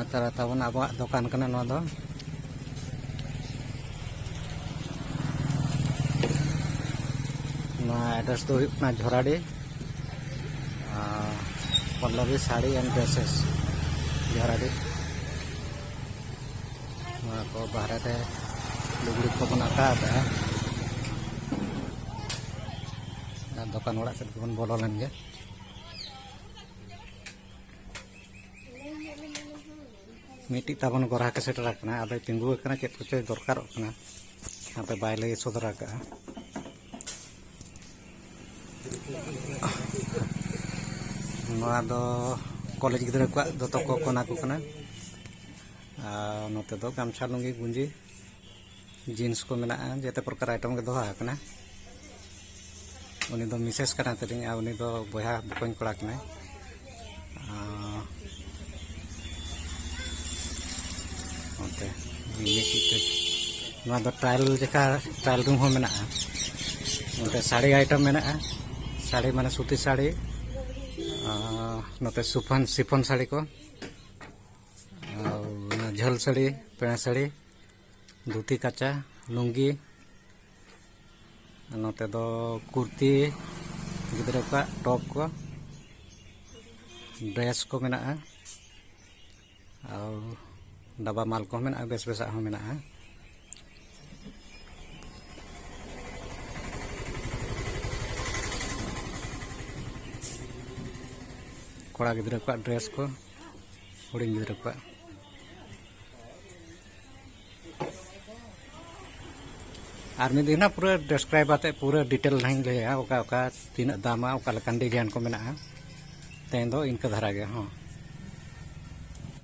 तारा ताबन अब दुकान कना नवा दो एड्रेस दो झोराडी पल्लवी साड़ी एंड ड्रेसेस झोराडी को बाहर रे लुगड़ी को बना दुकान ओड़ा से बन बोलो लेन गे मिट्टी ताबन गोरा के सेटर रखना अब तिंगु करना चेक कुछ दरकार करना यहाँ पे बाय लगे सदर का कॉलेज गिद्रा को दतो को कोना को कना नोते दो गामछा लुंगी गुंजी जीन्स को मेना जेते प्रकार आइटम के दोहा कना उनी दो मिसेस कना तलिंग आ उनी दो बया बकन कोड़ा कना ओते ये किते नवा दो ट्रायल जेका ट्रायल रूम हो मेना ओते साड़ी आइटम मेना साड़ी माने सूती साड़ी नोते सिफन साड़ी को झल साड़ी पेड़ा साड़ी धोती काचा लुंगी नोते दो कुर्ती गिद्रा का टॉप को ड्रेस को मेना डब्बा माल को मेना बेस बेसा हो मेना कोड़ा गिद्रा को ड्रेस को हुडिंग गिद्रा को और मिद ना पूरा डिस्क्राइब आते पूरा डिटेल नहीं ले तीन दामा डिजाइन को मेना तेन दो इनका धरा गया हाँ।